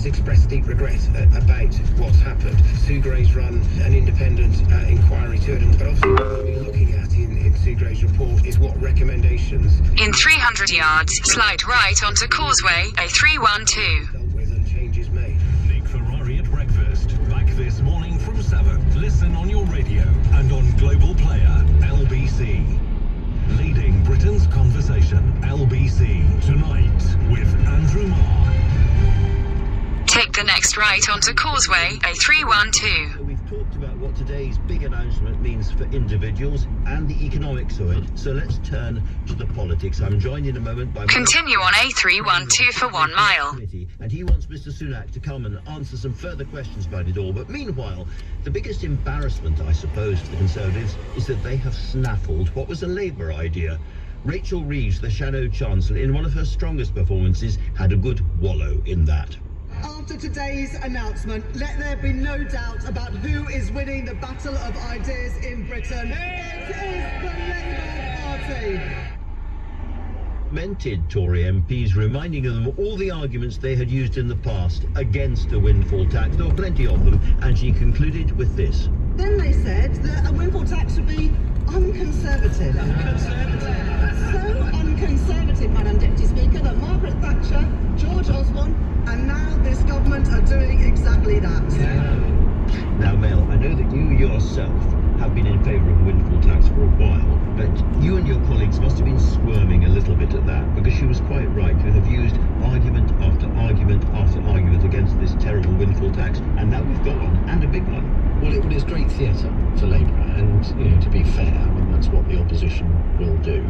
has expressed deep regret about what's happened. Sue Gray's run an independent inquiry to it, but obviously what we'll be looking at in Sue Gray's report is what recommendations. In 300 yards, slide right onto Causeway, A312. Dealt with and changes made. Nick Ferrari at breakfast. Back this morning from 7. Listen on your radio and on Global Player, LBC. Leading Britain's conversation, LBC. Tonight with Andrew Marr. Take the next right onto Causeway, A312. We've talked about what today's big announcement means for individuals and the economics of it. So let's turn to the politics. I'm joined in a moment by... Continue on A312 for 1 mile. And he wants Mr. Sunak to come and answer some further questions about it all. But meanwhile, the biggest embarrassment, I suppose, for the Conservatives is that they have snaffled what was a Labour idea. Rachel Reeves, the Shadow Chancellor, in one of her strongest performances, had a good wallow in that. After today's announcement, let there be no doubt about who is winning the battle of ideas in Britain. It is the Labour Party. Mented Tory MPs, reminding them of all the arguments they had used in the past against a windfall tax. There were plenty of them, and she concluded with this. Then they said that a windfall tax would be unconservative. So unconservative, Madam Deputy Speaker, that Margaret Thatcher, George Osborne, and now this government are doing exactly that. Now, Mel, I know that you yourself have been in favour of a windfall tax for a while, but you and your colleagues must have been squirming a little bit at that, because she was quite right to have used argument after argument after argument against this terrible windfall tax, and now we've got one, and a big one. Well, it was great theatre for Labour, and to be fair, I mean, that's what the opposition will do.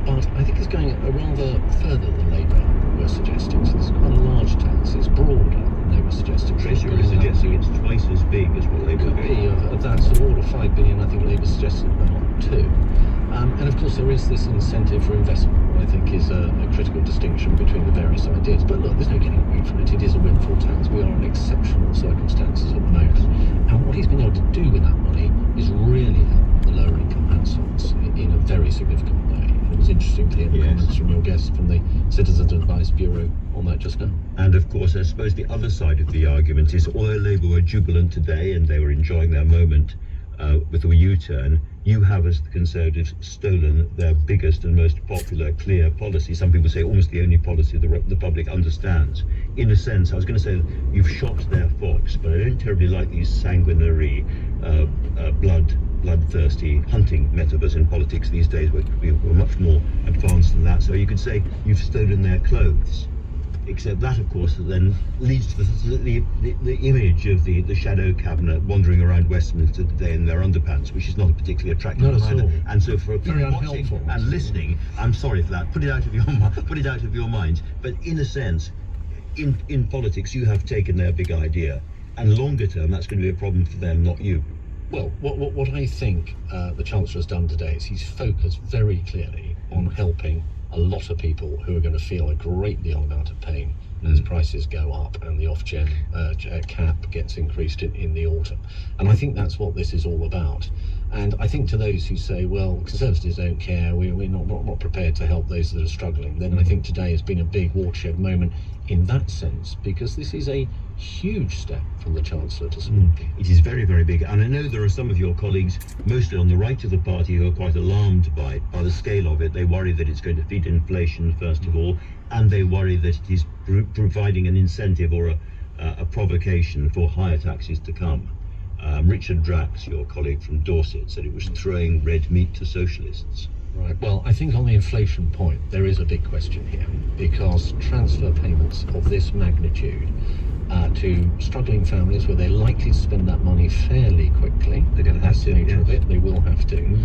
But I think it's going rather further than Labour were suggesting. So it's quite a large tax. It's broader than they were suggesting. Tracy is suggesting it's twice as big as what Labour could be of that sort of order, 5 billion. I think Labour suggested about 2. And of course, there is this incentive for investment, I think, is a critical distinction between the various ideas. But look, there's no getting away from it. It is a windfall tax. We are in exceptional circumstances at the moment. And what he's been able to do with that money is really help the lower income households in a very significant way. And it was interesting to hear the comments from your guest from the Citizens Advice Bureau on that just now. And of course, I suppose the other side of the argument is, although Labour were jubilant today and they were enjoying their moment with a U-turn, you have, as the Conservatives, stolen their biggest and most popular, clear policy. Some people say almost the only policy the public understands. In a sense, I was going to say you've shot their fox, but I don't terribly like these sanguinary, bloodthirsty hunting metaphors in politics these days. We're much more advanced than that. So you could say you've stolen their clothes. Except that, of course, then leads to the image of the shadow cabinet wandering around Westminster today in their underpants, which is not a particularly attractive either. And so for people watching and listening, I'm sorry for that. Put it out of your minds. But in a sense, in politics, you have taken their big idea, and longer term, that's going to be a problem for them, not you. Well, what I think the Chancellor has done today is he's focused very clearly on helping a lot of people who are going to feel a great deal amount of pain as prices go up and the off-gen cap gets increased in the autumn. And I think that's what this is all about. And I think to those who say, well, Conservatives don't care, we're not prepared to help those that are struggling, then I think today has been a big watershed moment in that sense, because this is a huge step from the Chancellor to support people. It is very, very big. And I know there are some of your colleagues, mostly on the right of the party, who are quite alarmed by the scale of it. They worry that it's going to feed inflation, first of all, and they worry that it is providing an incentive or a provocation for higher taxes to come. Richard Drax, your colleague from Dorset, said it was throwing red meat to socialists. Right. Well, I think on the inflation point, there is a big question here, because transfer payments of this magnitude to struggling families where they're likely to spend that money fairly quickly, they're going to have to, nature of it, they will have to.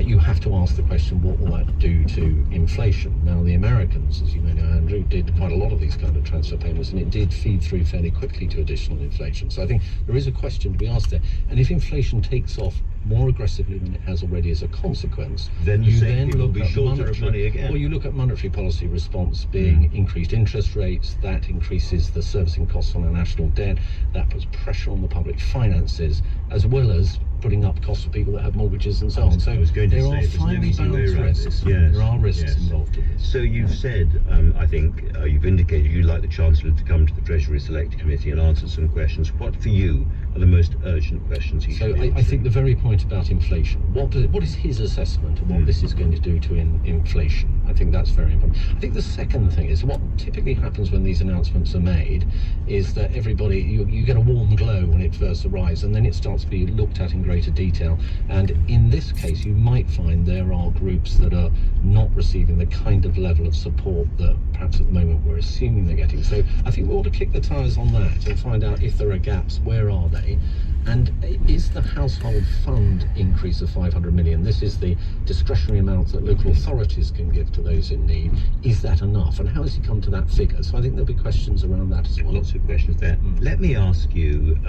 You have to ask the question, what will that do to inflation? Now, the Americans, as you may know, Andrew, did quite a lot of these kind of transfer payments, and it did feed through fairly quickly to additional inflation. So I think there is a question to be asked there. And if inflation takes off more aggressively than it has already as a consequence, then you then look at money again. Well, you look at monetary policy response being increased interest rates. That increases the servicing costs on our national debt. That puts pressure on the public finances, as well as putting up costs for people that have mortgages and so on. So I was going to there say, are there's no finely easy way balanced around risks. this. Yes, There are risks yes. involved in this. So you've said, I think, you've indicated you'd like the Chancellor to come to the Treasury Select Committee and answer some questions. What, for you, are the most urgent questions he So should be I answering? think the very point about inflation, what is his assessment of what this is going to do to inflation? I think that's very important. I think the second thing is what typically happens when these announcements are made is that everybody, you get a warm glow when it first arrives, and then it starts to be looked at in greater detail. And in this case, you might find there are groups that are not receiving the kind of level of support that perhaps at the moment we're assuming they're getting. So I think we ought to kick the tyres on that and find out if there are gaps, where are they? And is the household fund increase of 500 million, this is the discretionary amount that local authorities can give to those in need, is that enough? And how has he come to that figure? So I think there'll be questions around that as well. Lots of questions there. Let me ask you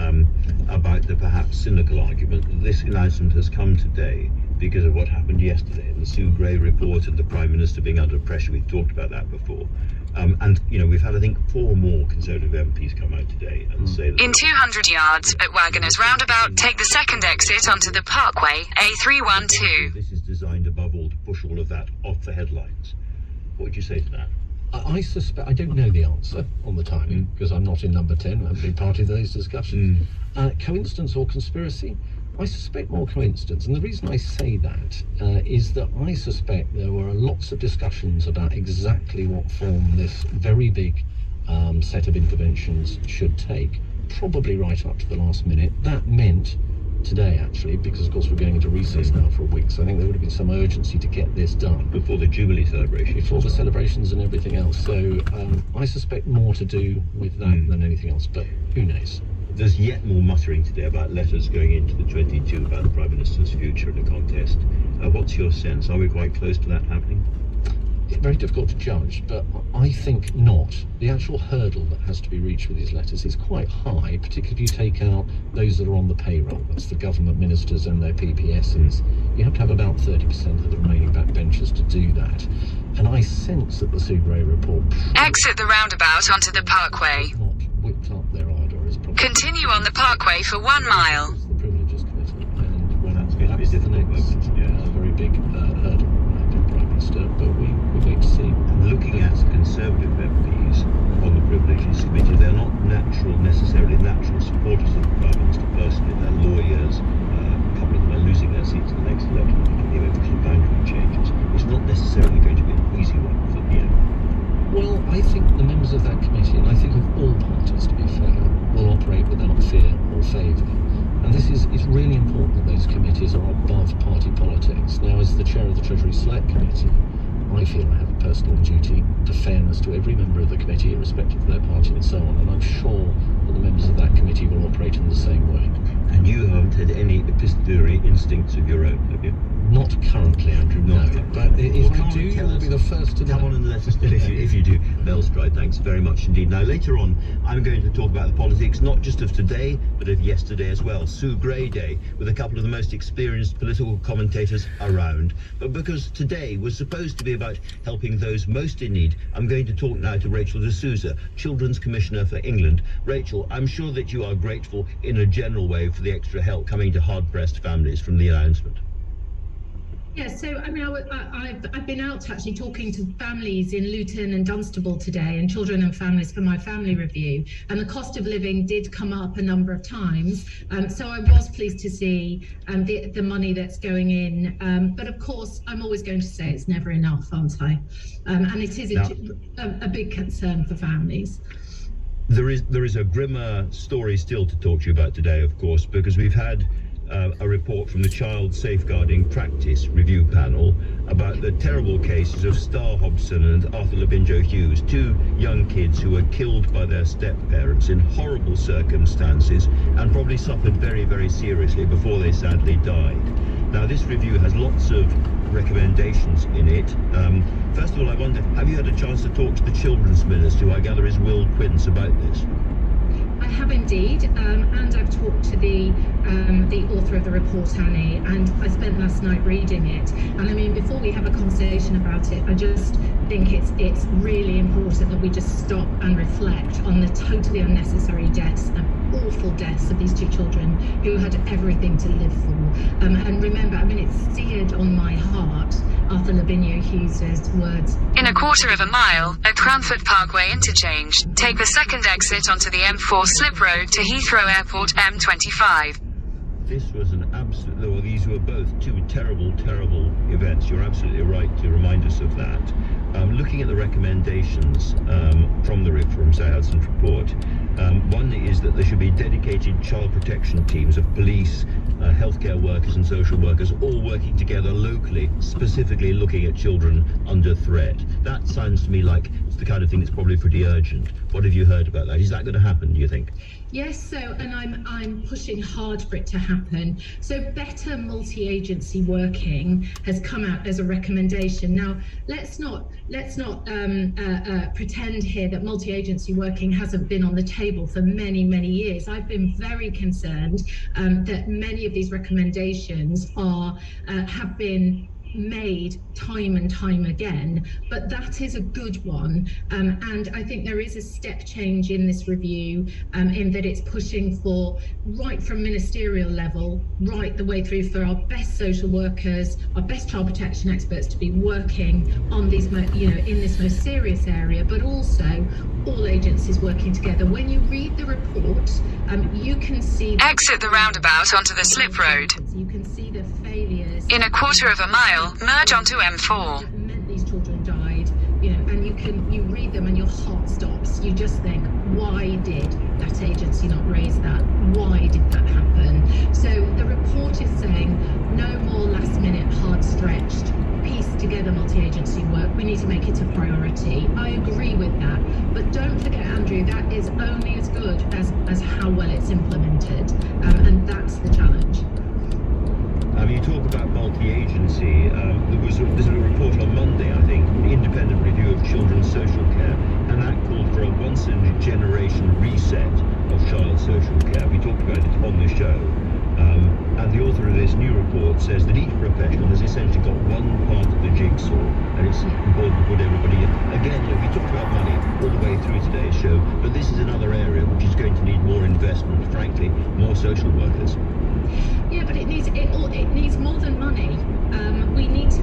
about the perhaps cynical argument that this announcement has come today because of what happened yesterday in the Sue Gray report and the Prime Minister being under pressure. We've talked about that before. And, you know, we've had, I think, 4 more Conservative MPs come out today and say that... In 200 yards at Wagoners Roundabout, take the second exit onto the Parkway, A312. This is designed above all to push all of that off the headlines. What would you say to that? I suspect, I don't know the answer on the timing because I'm not in number 10, I haven't been part of those discussions. Coincidence or conspiracy? I suspect more coincidence, and the reason I say that is that I suspect there were lots of discussions about exactly what form this very big set of interventions should take, probably right up to the last minute. That meant today, actually, because of course we're going into recess now for a week, so I think there would have been some urgency to get this done. Before the Jubilee celebration. Before the celebrations and everything else. So I suspect more to do with that than anything else, but who knows? There's yet more muttering today about letters going into the 22 about the Prime Minister's future in the contest. What's your sense? Are we quite close to that happening? It's very difficult to judge, but I think not. The actual hurdle that has to be reached with these letters is quite high, particularly if you take out those that are on the payroll. That's the government ministers and their PPSs. You have to have about 30% of the remaining backbenchers to do that. And I sense that the Sue Gray report Exit the roundabout onto the Parkway. has not whipped up their ardour as probably... Continue on the Parkway for 1 mile. The Privileges Committee, and when That's going to be that's the difficult, next won't it? Yeah. very big hurdle around the Prime Minister, but we wait to see. Looking at Conservative MPs on the Privileges Committee, they're not necessarily natural supporters of the Prime Minister personally. They're lawyers. A couple of them are losing their seats in the next election because of eventual boundary changes. It's not necessarily going to be an easy one for the end. Well, I think the members of that committee, and I think of all parties to be fair, will operate without fear or favour. And this is it's really important that those committees are above party politics. Now, as the chair of the Treasury Select Committee, I feel I have a personal duty to fairness to every member of the committee, irrespective of their party and so on. And I'm sure that the members of that committee will operate in the same way. And you haven't had any epistolary instincts of your own, have you? Not currently, Andrew, no. But if Well, I do, you'll be the first to know. Come on and let us know if you do. Belstride, thanks very much indeed. Now, later on, I'm going to talk about the politics, not just of today, but of yesterday as well. Sue Gray Day, with a couple of the most experienced political commentators around. But because today was supposed to be about helping those most in need, I'm going to talk now to Rachel de Souza, Children's Commissioner for England. Rachel, I'm sure that you are grateful in a general way for the extra help coming to hard-pressed families from the announcement. Yeah, so I mean, I've been out actually talking to families in Luton and Dunstable today, and children and families for my family review, and the cost of living did come up a number of times. So I was pleased to see the money that's going in, but of course, I'm always going to say it's never enough, aren't I? And it is a big concern for families. There is a grimmer story still to talk to you about today, of course, because we've had a report from the Child Safeguarding Practice Review Panel about the terrible cases of Star Hobson and Arthur Labinjo Hughes, 2 young kids who were killed by their step-parents in horrible circumstances and probably suffered very, very seriously before they sadly died. Now, this review has lots of recommendations in it. First of all, I wonder, have you had a chance to talk to the Children's Minister, who I gather is Will Quince, about this? I have indeed, and I've talked to the author of the report, Annie, and I spent last night reading it. And I mean, before we have a conversation about it, I just think it's really important that we just stop and reflect on the totally unnecessary deaths awful deaths of these two children who had everything to live for. And remember, I mean, it's seared on my heart, Arthur Lavinia Hughes' words. In a quarter of a mile, at Cranford Parkway interchange, take the second exit onto the M4 slip road to Heathrow Airport M25. This was an absolute, well, these were both two terrible, terrible events. You're absolutely right to remind us of that. Looking at the recommendations from Sir Hudson's report, one is that there should be dedicated child protection teams of police, healthcare workers and social workers all working together locally, specifically looking at children under threat. That sounds to me like it's the kind of thing that's probably pretty urgent. What have you heard about that? Is that going to happen, do you think? Yes, so, and I'm pushing hard for it to happen. So better multi-agency working has come out as a recommendation. Now, let's not pretend here that multi-agency working hasn't been on the table for many, many years. I've been very concerned that many of these recommendations have been made time and time again, but that is a good one, and I think there is a step change in this review in that it's pushing for, right from ministerial level right the way through, for our best social workers, our best child protection experts to be working on these in this most serious area, but also all agencies working together. When you read the report, you can see exit the roundabout onto the slip road. You can see the failures. In a quarter of a mile, merge onto M4. That meant these children died, and you read them and your heart stops. You just think, why did that agency not raise that? Why did that happen? So the report is saying no more last minute, hard stretched, piece together multi-agency work. We need to make it a priority. I agree with that, but don't forget, Andrew, that is only as good as how well it's implemented, and that's the challenge. You talk about multi-agency. There's a report on Monday, I think, the independent review of children's social care, and that called for a once-in-a-generation reset of child social care. We talked about it on the show. And the author of this new report says that each professional has essentially got one part of the jigsaw, and it's important to put everybody in. Again, we talked about money all the way through today's show, but this is another area which is going to need more investment, frankly, more social workers. Yeah, but it needs more than money. We need to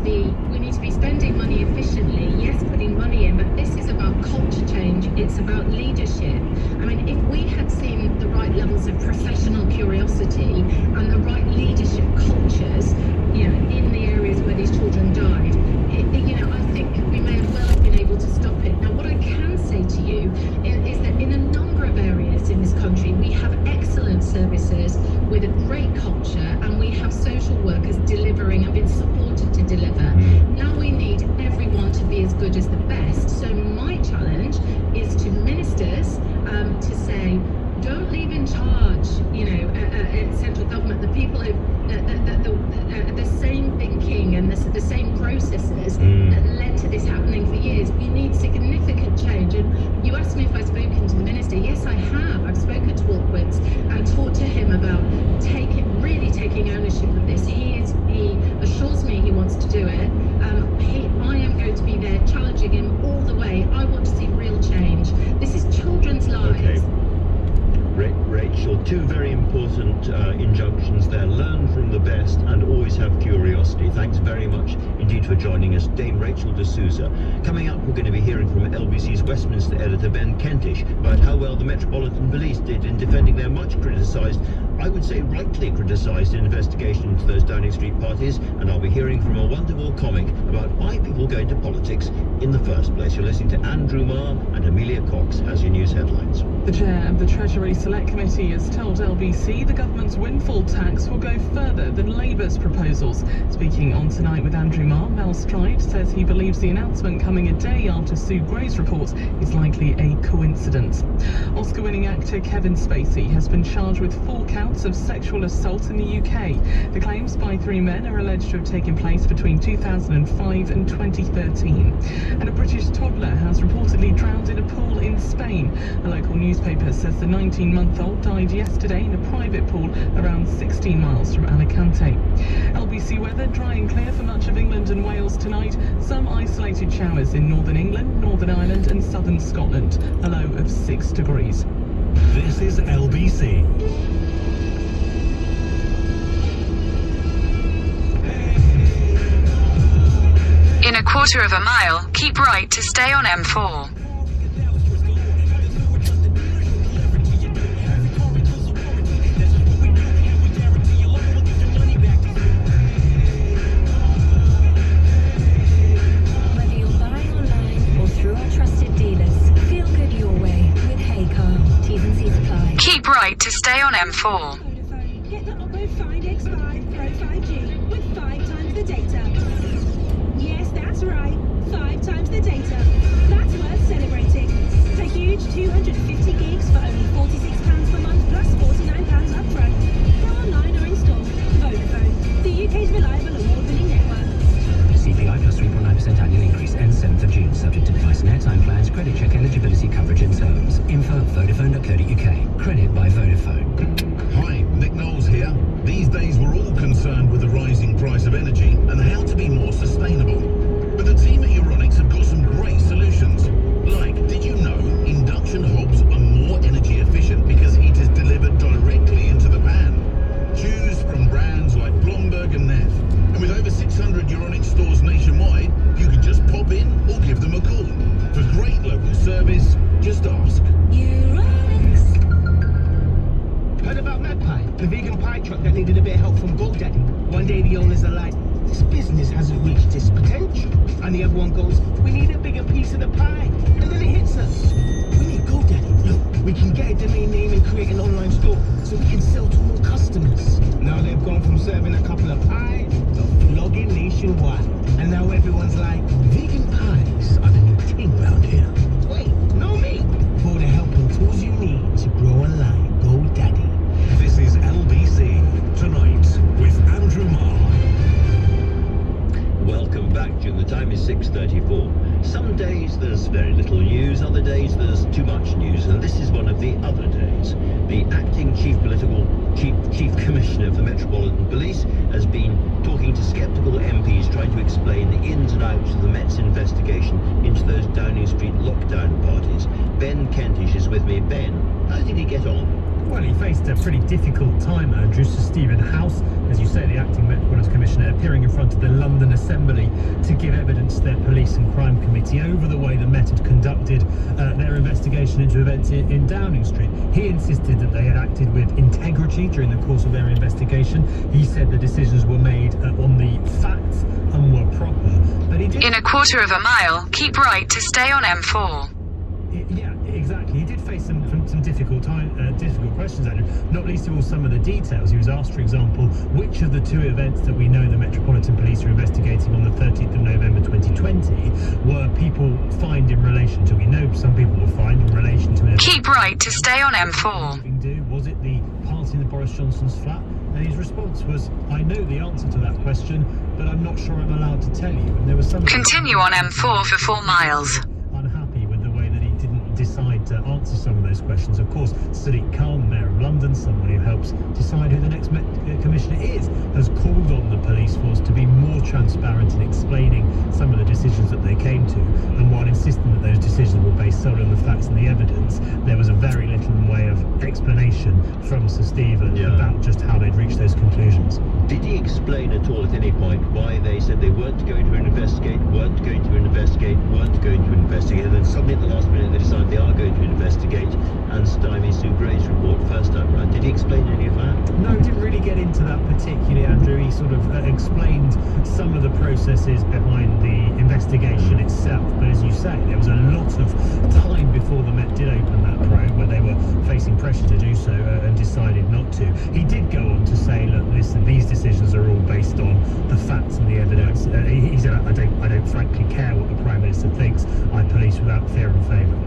be spending money efficiently. Yes, putting money in, but this is about culture change. It's about leadership. I mean, if we had seen the right levels of professional curiosity and the right leadership cultures, in the areas where these children died, I think we may well have been able to stop it. Now, what I can say to you is that in a number of areas in this country, we have excellent services with a great culture, and we have social workers delivering and being supported to deliver. Now we need everyone to be as good as the best. So my challenge is to ministers to say, don't leave in charge, central government, the people who, the same thinking and the same processes that led to this happening for years. We need significant change. And you asked me if I've spoken to the minister. Yes, I have. I've spoken to Walkwitz and talked to him about taking ownership of this. He assures me he wants to do it. I am going to be there challenging him all the way. I want to see real change. This is children's lives. Okay. Rachel, two very important injunctions there. Learn from the best and always have curiosity. Thanks very much indeed for joining us, Dame Rachel D'Souza. Coming up, we're going to be hearing from LBC's Westminster editor Ben Kentish about how well the Metropolitan Police did in defending their much criticised, I would say rightly criticised, investigation into those Downing Street parties. And I'll be hearing from a wonderful comic about why people go into politics in the first place. You're listening to Andrew Marr, and Amelia Cox has your news headlines. The chair of the Treasury Select Committee has told LBC the government's windfall tax will go further than Labour's proposals. Speaking on Tonight with Andrew Marr, Mel Stride says he believes the announcement coming a day after Sue Gray's report is likely a coincidence. Oscar-winning actor Kevin Spacey has been charged with 4 counts of sexual assault in the UK. The claims by 3 men are alleged to have taken place between 2005 and 2013. And a British toddler has reportedly drowned in a pool in Spain. A local newspaper says the 19-month-old died yesterday in a private pool around 16 miles from Alicante. LBC weather, dry and clear for much of England and Wales tonight. Some isolated showers in northern England, Northern Ireland and southern Scotland. A low of 6 degrees. This is LBC. LBC. In a quarter of a mile, keep right to stay on M4. Whether you'll buy online or through our trusted dealers, feel good your way with Hey Car. T's and C's apply. Keep right to stay on M4. Vodafone. Get the Oppo Find X5 Pro 5G with 5 times the data. Yes, that's right. 5 times the data. That's worth celebrating. A huge 250 gigs for only £46 per month plus £49 upfront. Go online or install. Vodafone, the UK's reliable award-winning network. CPI plus 3.9% annual increase ends 7th of June, subject to device and airtime plans, credit check eligibility, coverage and terms. Info at vodafone.co.uk. Credit by Vodafone. Hi, Nick Knowles here. These days we're all concerned with the rising price of energy and how to be more sustainable. But the team at Euronics have got some great solutions. Like, did you know induction hobs are more energy efficient because heat is delivered directly into the pan? Choose from brands like Blomberg and Neff. And with over 600 Euronics stores nationwide, you can just pop in or give them a call. For great local service, just ask. Euronics. Heard about MagPie, the vegan pie truck that needed a bit of help from GoDaddy? One day the owners are like, this business hasn't reached its potential. And the other one goes, we need a bigger piece of the pie. And then it hits us. We need GoDaddy. Look, we can get a domain name and create an online store so we can sell to more customers. Now they've gone from serving a couple of pies to flogging nationwide. And now everyone's like, vegan pies are the new thing around here. Wait, no me. For all the help and tools you need to grow online, GoDaddy. This is LBC Tonight with Andrew Marr. Welcome back, Jim. The time is 6:34. Some days there's very little news, other days there's too much news, and this is one of the other days. The acting chief commissioner of the Metropolitan Police has been talking to sceptical MPs, trying to explain the ins and outs of the Met's investigation into those Downing Street lockdown parties. Ben Kentish is with me. Ben, how did he get on? Well, he faced a pretty difficult time, Andrew. Sir Stephen House, as you say, the acting Metropolitan Commissioner, appearing in front of the London Assembly to give evidence to their Police and Crime Committee over the way the Met had conducted their investigation into events in Downing Street. He insisted that they had acted with integrity during the course of their investigation. He said the decisions were made on the facts and were proper. But he did... In a quarter of a mile, keep right to stay on M4. Yeah, exactly. He did face some difficult questions, Andrew. Not least of all some of the details. He was asked, for example, which of the 2 events that we know the Metropolitan Police are investigating on the 13th of November 2020 were people fined in relation to. We know some people were fined in relation to. Keep right to stay on M4. Was it the party in Boris Johnson's flat? And his response was, I know the answer to that question, but I'm not sure I'm allowed to tell you. And there was some. Continue on M4 for 4 miles. Unhappy with the way that he didn't decide to answer some of those questions. Of course, Sadiq Khan, Mayor of London, someone who helps decide who the next Met Commissioner is, has called on the police force to be more transparent in explaining some of the decisions that they came to. And while insisting that those decisions were based solely on the facts and the evidence, there was a very little in the way of explanation from Sir Stephen about just how they'd reached those conclusions. Did he explain at all at any point why they said they weren't going to investigate, weren't going to investigate, and then suddenly at the last minute they decided they are going to investigate and stymie Sue Gray's report first time round? Did he explain any of that? No, he didn't really get into that particularly, Andrew. He sort of explained some of the processes behind the investigation itself. But as you say, there was a lot of time before the Met did open that probe where they were facing pressure to do so and decided not to. He did go on to say, look, listen, these decisions are all based on the facts and the evidence. He said, I don't frankly care what the Prime Minister thinks. I police without fear and favour.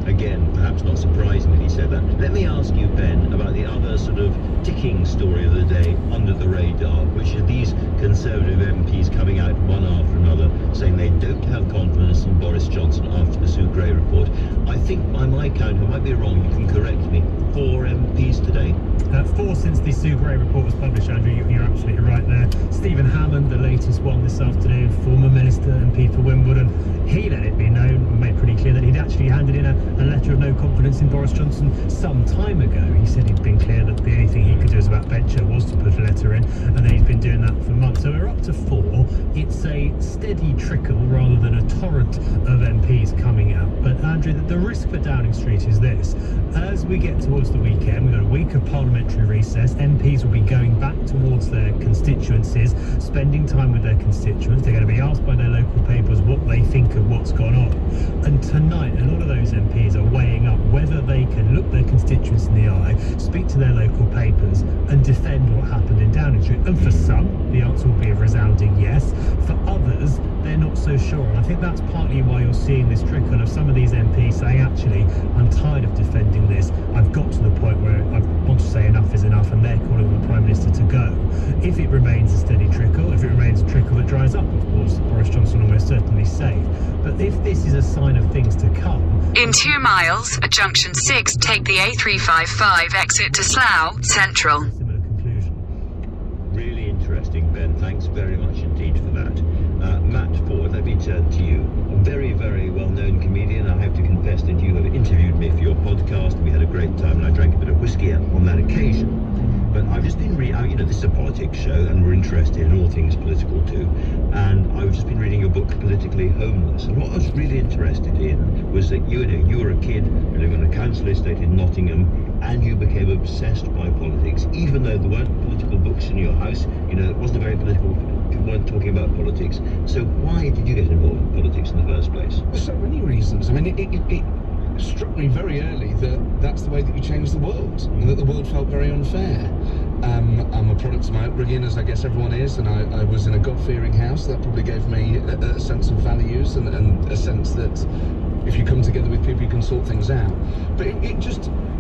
Again, perhaps not surprising that he said that. Let me ask you, Ben, about the other sort of ticking story of the day under the radar, which are these Conservative MPs coming out one after another saying they don't have confidence in Boris Johnson after the Sue Gray report. I think by my count, I might be wrong, you can correct me, 4 MPs today? 4 since the Sue Gray report was published, Andrew. You're absolutely right there. Stephen Hammond, the latest one this afternoon, former Minister MP for Wimbledon, he let it be known and made pretty clear that he'd actually handed in a letter of no confidence in Boris Johnson some time ago. He said he'd been clear that the only thing he could do as a backbencher was to put a letter in, and then he's been doing that for months. So we're up to 4. It's a steady trickle rather than a torrent of MPs coming out. But Andrew, the risk for Downing Street is this: as we get towards the weekend, we've got a week of parliamentary recess. MPs will be going back towards their constituencies, spending time with their constituents. They're going to be asked by their local papers what they think of what's gone on. And tonight, a lot of those MPs are weighing up whether they can look their constituents in the eye, speak to their local papers, and defend what happened in Downing Street. And for some, the answer will be a resounding yes. For others, they're not so sure. And I think that's partly why you're seeing this trickle of some of these MPs saying, actually, I'm tired of defending this. I've got to the point where I want to say enough is enough, and they're calling on the Prime Minister to go. If it remains a steady trickle, if it remains a trickle that dries up, of course, Boris Johnson will almost certainly safe. But if this is a sign of things to come... In 2 miles, at junction 6, take the A355 exit to Slough Central. Similar conclusion. Really interesting, Ben. Thanks very much indeed for that. Matt Ford, let me turn to you. A very, very well-known comedian. I have to confess that you have interviewed me for your podcast. We had a great time, and I drank a bit of whiskey on that occasion. But I've just been reading, this is a politics show, and we're interested in all things political too. And I've just been reading your book, Politically Homeless. And what I was really interested in was that you were a kid living on a council estate in Nottingham, and you became obsessed by politics, even though there weren't political books in your house. It wasn't a very political. You weren't talking about politics. So why did you get involved in politics in the first place? There's so many reasons. I mean, it struck me very early that that's the way that you change the world, and that the world felt very unfair. I'm a product of my upbringing, as I guess everyone is, and I was in a God-fearing house. That probably gave me a sense of values and a sense that if you come together with people, you can sort things out. But I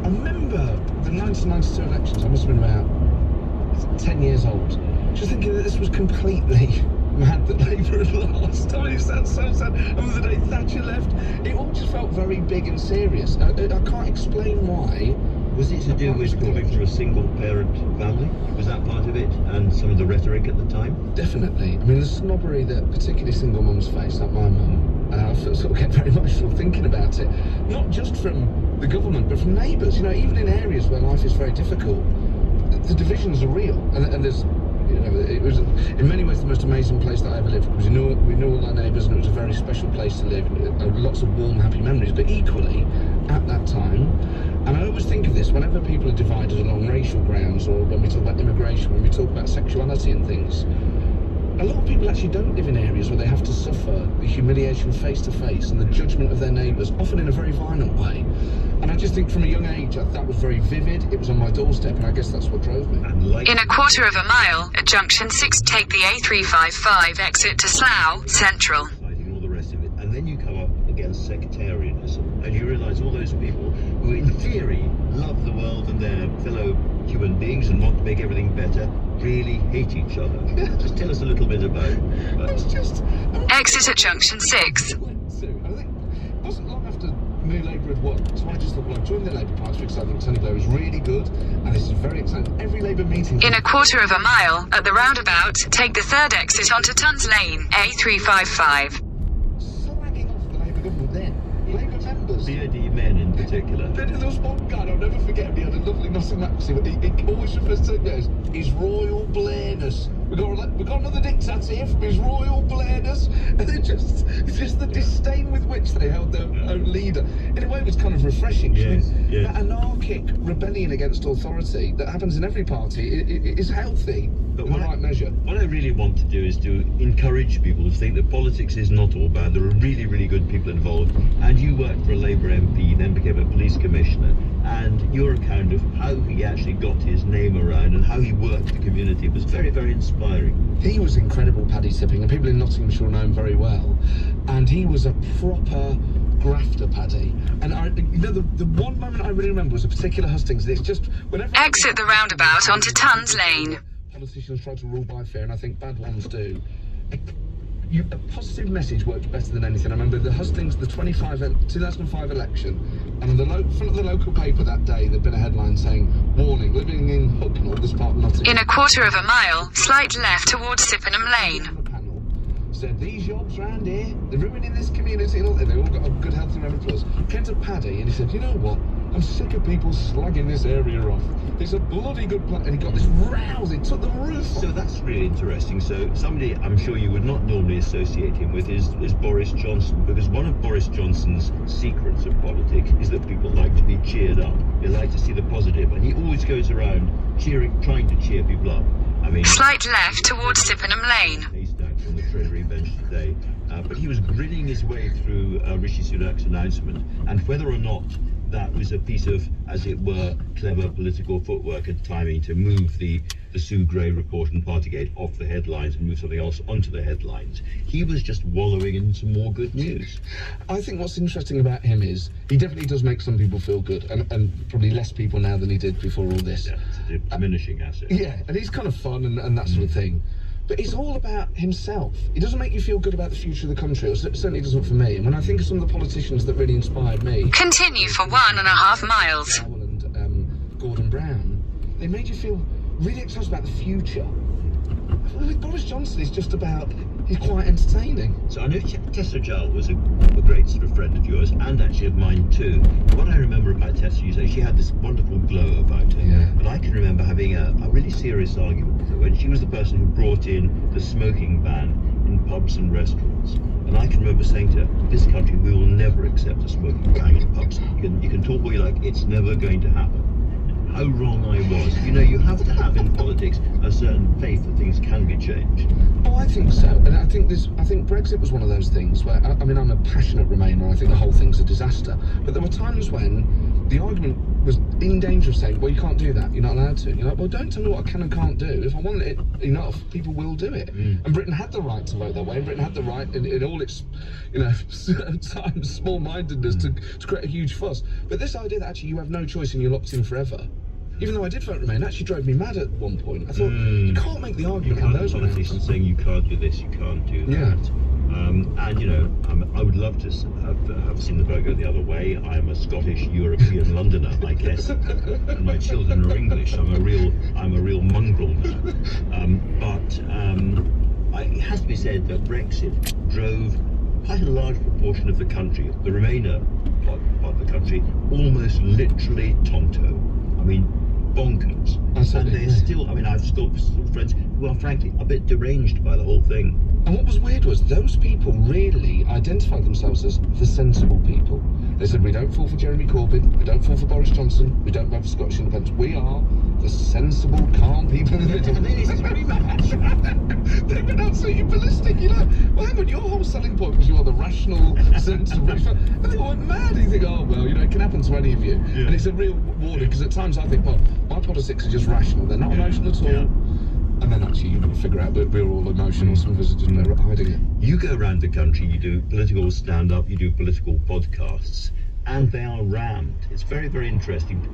remember the 1992 elections. I must have been about 10 years old, just thinking that this was completely mad that Labour had lost. I mean, it sounds so sad. I remember the day Thatcher left, it all just felt very big and serious. I can't explain why. Was it to do with coming from a single-parent family? Was that part of it, and some of the rhetoric at the time? Definitely. I mean, the snobbery that particularly single mums face, like my mum, I sort of get very emotional thinking about it. Not just from the government, but from neighbours. Even in areas where life is very difficult, the divisions are real, and there's... it was in many ways the most amazing place that I ever lived, because we knew all our neighbours, and it was a very special place to live. Lots of warm, happy memories. But equally, at that time, and I always think of this whenever people are divided along racial grounds, or when we talk about immigration, when we talk about sexuality and things, a lot of people actually don't live in areas where they have to suffer the humiliation face to face and the judgment of their neighbours, often in a very violent way. And I just think from a young age that was very vivid. It was on my doorstep, and I guess that's what drove me. In a quarter of a mile, at junction 6, take the A355 exit to Slough Central. All the rest of it. And then you come up against sectarianism, and you realise all those people who in theory love the world and their fellow human beings and want to make everything better really hate each other. Just tell us a little bit about Exit at junction 6. I think it wasn't long after New Labour had won, so I just thought, well, I'll join the Labour Party because I think Tony Blair is really good, and this is very exciting. Every Labour meeting... In a quarter of a mile, at the roundabout, take the 3rd exit onto Tuns Lane, A355. Slagging off the Labour government then. Labour members... BID men in particular. There was one guy, I'll never forget, he had a lovely Nottingham accent, he always refers to him as His Royal Blairness. We've got another dictator here from His Royal Blairness, and it's just the disdain with which they held their own leader. In a way, it was kind of refreshing. Yes. That anarchic rebellion against authority that happens in every party is healthy, but in the right measure. What I really want to do is to encourage people to think that politics is not all bad. There are really, really good people involved, and you worked for a Labour MP, then became a police commissioner, and your account of how he actually got his name around and how he worked the community was very, very inspiring. He was incredible, Paddy Tipping, and people in Nottinghamshire know him very well. And he was a proper grafter, Paddy. And the one moment I really remember was a particular hustings. It's just whenever exit the roundabout onto Tuns Lane. Politicians try to rule by fear, and I think bad ones do. a positive message works better than anything. I remember the hustings, the 2005 election, and on the front of the local paper that day, there'd been a headline saying, "Warning, living in Hucknall, this part of Nottingham." In a quarter of a mile, slight left towards Sippenham Lane. Said, "These jobs round here, they're ruining this community," and all, they all got a good health and plus. Came to Paddy and he said, "You know what? I'm sick of people slagging this area off. It's a bloody good place." And he got this rouse, it took the roof off. So that's really interesting. So somebody I'm sure you would not normally associate him with is Boris Johnson, because one of Boris Johnson's secrets of politics is that people like to be cheered up. They like to see the positive, and he always goes around trying to cheer people up. I mean, slight left towards Sippenham Lane. On the Treasury bench today, but he was grinning his way through Rishi Sunak's announcement, and whether or not that was a piece of, as it were, clever political footwork and timing to move the Sue Gray report and Partygate off the headlines and move something else onto the headlines, he was just wallowing in some more good news. I think what's interesting about him is he definitely does make some people feel good, and probably less people now than he did before all this. Yeah, it's a diminishing asset. Yeah, and he's kind of fun and that sort of thing. But it's all about himself. It doesn't make you feel good about the future of the country, or it certainly doesn't for me. And when I think of some of the politicians that really inspired me... Continue for 1.5 miles. And Gordon Brown, they made you feel really excited about the future. With Boris Johnson, it's just about... He's quite entertaining. So I know Tessa Jowell was a great sort of friend of yours, and actually of mine too. What I remember about Tessa, you say she had this wonderful glow about her. Yeah. But I can remember having a really serious argument with her when she was the person who brought in the smoking ban in pubs and restaurants. And I can remember saying to her, "This country, we will never accept a smoking ban in pubs. You can talk all you like, it's never going to happen." How wrong I was. You know, you have to have in politics a certain faith that things can be changed. Oh, I think so. And I think Brexit was one of those things where, I mean, I'm a passionate Remainer, I think the whole thing's a disaster. But there were times when the argument was in danger of saying, "Well, you can't do that, you're not allowed to." You're like, "Well, don't tell me what I can and can't do. If I want it enough, people will do it." And Britain had the right to vote that way. Britain had the right in all its, sometimes small-mindedness to create a huge fuss. But this idea that actually you have no choice and you're locked in forever, even though I did vote Remain, actually drove me mad at one point. I thought, you can't make the argument on those politicians saying you can't do this, you can't do that. Yeah. And I would love to have seen the vote go the other way. I am a Scottish European Londoner, I guess, and my children are English. I'm a real mongrel now. It has to be said that Brexit drove quite a large proportion of the country, the Remainer part of the country, almost literally tonto. I mean, bonkers. And they're still, I've still friends who are frankly a bit deranged by the whole thing. And what was weird was those people really identified themselves as the sensible people. They said, "We don't fall for Jeremy Corbyn, we don't fall for Boris Johnson, we don't vote for Scottish independence. We are the sensible, calm people in the middle." And then it's very much. They went absolutely ballistic, Well, hang on, your whole selling point was you are the rational, sensible. And they went mad. You think, "Oh, well, it can happen to any of you." Yeah. And it's a real warning, because at times I think, well, my politics are just rational. They're not emotional at all. Yeah. And then actually you figure out that we're all emotional, some of us are just hiding it. You go around the country, you do political stand-up, you do political podcasts, and they are rammed. It's very, very interesting.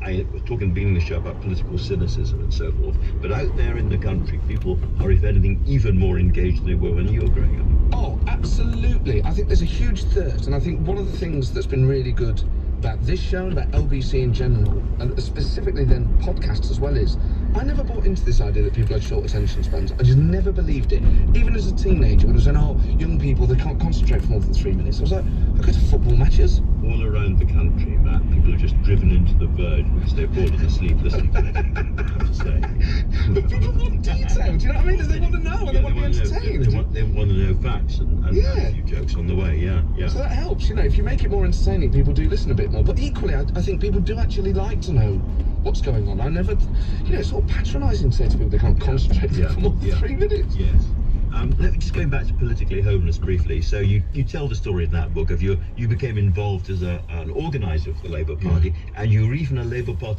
I was talking at the beginning of the show about political cynicism and so forth, but out there in the country, people are, if anything, even more engaged than they were when you were growing up. Oh, absolutely. I think there's a huge thirst, and I think one of the things that's been really good about this show and about LBC in general, and specifically then podcasts as well, is I never bought into this idea that people had short attention spans. I just never believed it. Even as a teenager, when I was saying, "Oh, young people, they can't concentrate for more than 3 minutes," I was like, I go to football matches. All around the country, Matt, people are just driven into the verge because they're bored and asleep listening to it, I have to say. But people want detail, do you know what I mean? They want to know, and they want to be entertained. They want to know facts and a few jokes on the way, yeah. So that helps, if you make it more entertaining, people do listen a bit more. But equally, I think people do actually like to know what's going on. I never, it's sort of patronising to say to people they can't concentrate for more than 3 minutes. Yes. Let me just going back to politically homeless briefly. So you tell the story in that book of you became involved as an organiser for the Labour Party, and you were even a Labour Party